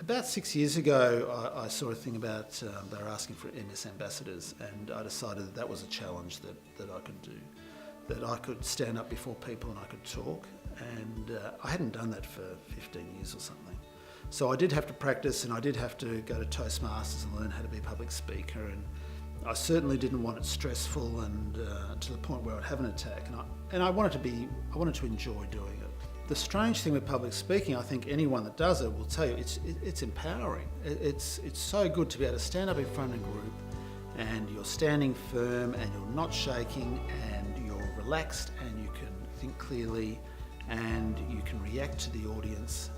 About 6 years ago, I saw a thing about they were asking for MS ambassadors, and I decided that was a challenge that I could do, that I could stand up before people and I could talk, and I hadn't done that for 15 years or something. So I did have to practice, and I did have to go to Toastmasters and learn how to be a public speaker, and I certainly didn't want it stressful and to the point where I'd have an attack, and I wanted to enjoy doing it. The strange thing with public speaking, I think anyone that does it will tell you, it's empowering. It's so good to be able to stand up in front of a group and you're standing firm and you're not shaking and you're relaxed and you can think clearly and you can react to the audience.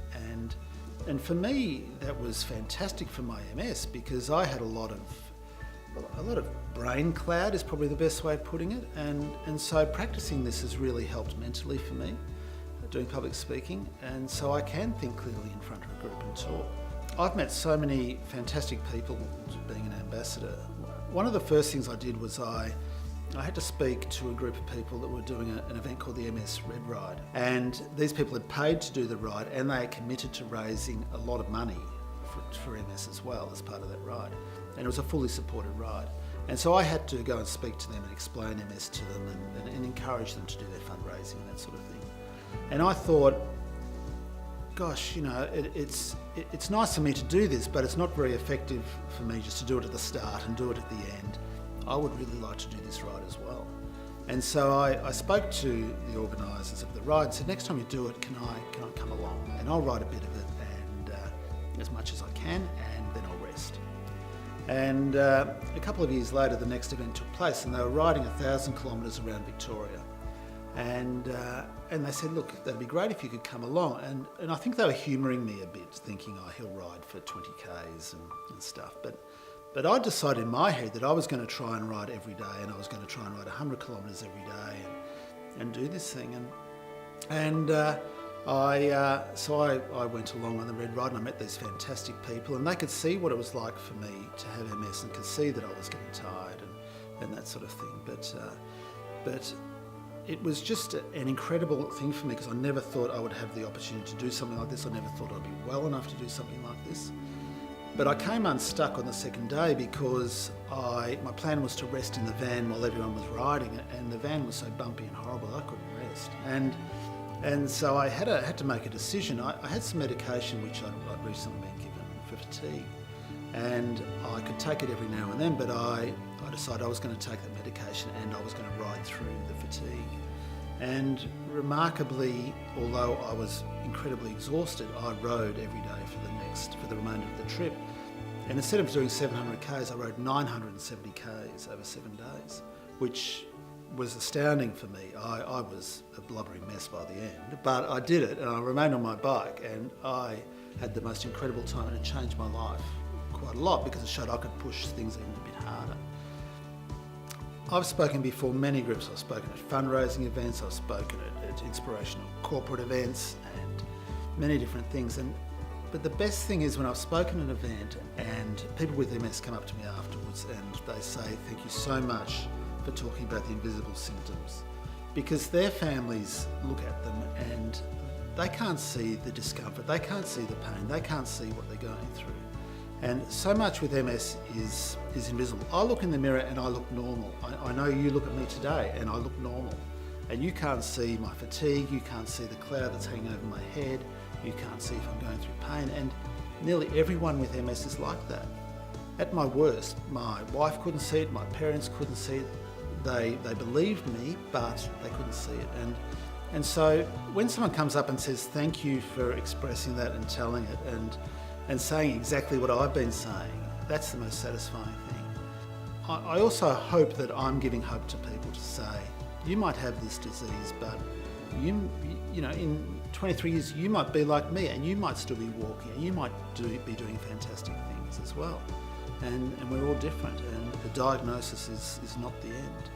And for me, that was fantastic for my MS because I had a lot of brain cloud is probably the best way of putting it. And so practicing this has really helped mentally for me, doing public speaking, and so I can think clearly in front of a group and talk. I've met so many fantastic people being an ambassador. One of the first things I did was I had to speak to a group of people that were doing an event called the MS Red Ride, and these people had paid to do the ride and they had committed to raising a lot of money for MS as well as part of that ride, and it was a fully supported ride. And so I had to go and speak to them and explain MS to them and encourage them to do their fundraising and that sort of thing. And I thought, gosh, you know, it's nice for me to do this, but it's not very effective for me just to do it at the start and do it at the end. I would really like to do this ride as well. And so I spoke to the organisers of the ride and said, next time you do it, can I come along? And I'll ride a bit of it and as much as I can, and then I'll rest. And a couple of years later, the next event took place and they were riding 1,000 kilometres around Victoria. And they said, look, that'd be great if you could come along. And I think they were humouring me a bit, thinking, oh, he'll ride for 20 Ks and stuff. But I decided in my head that I was going to try and ride every day, and I was going to try and ride 100 kilometres every day and do this thing. So I went along on the Red Ride and I met these fantastic people, and they could see what it was like for me to have MS and could see that I was getting tired and that sort of thing. But it was just an incredible thing for me because I never thought I would have the opportunity to do something like this. I never thought I'd be well enough to do something like this. But I came unstuck on the second day because my plan was to rest in the van while everyone was riding it, and the van was so bumpy and horrible I couldn't rest. And so I had to make a decision. I had some medication which I'd recently been given for fatigue, and I could take it every now and then, but I decided I was going to take that medication and I was going to ride through the fatigue. And remarkably, although I was incredibly exhausted, I rode every day for the remainder of the trip. And instead of doing 700 Ks, I rode 970 Ks over 7 days, which was astounding for me. I was a blubbering mess by the end, but I did it and I remained on my bike and I had the most incredible time, and it changed my life quite a lot because it showed I could push things even a bit harder. I've spoken before many groups. I've spoken at fundraising events, I've spoken at inspirational corporate events and many different things. But the best thing is when I've spoken at an event and people with MS come up to me afterwards and they say, thank you so much for talking about the invisible symptoms, because their families look at them and they can't see the discomfort, they can't see the pain, they can't see what they're going through. And so much with MS is invisible. I look in the mirror and I look normal. I know you look at me today and I look normal. And you can't see my fatigue, you can't see the cloud that's hanging over my head, you can't see if I'm going through pain. And nearly everyone with MS is like that. At my worst, my wife couldn't see it, my parents couldn't see it. They believed me, but they couldn't see it. And so when someone comes up and says, thank you for expressing that and telling it and saying exactly what I've been saying, that's the most satisfying thing. I also hope that I'm giving hope to people to say, you might have this disease, but you know, in 23 years you might be like me and you might still be walking and you might be doing fantastic things as well. And we're all different, and the diagnosis is not the end.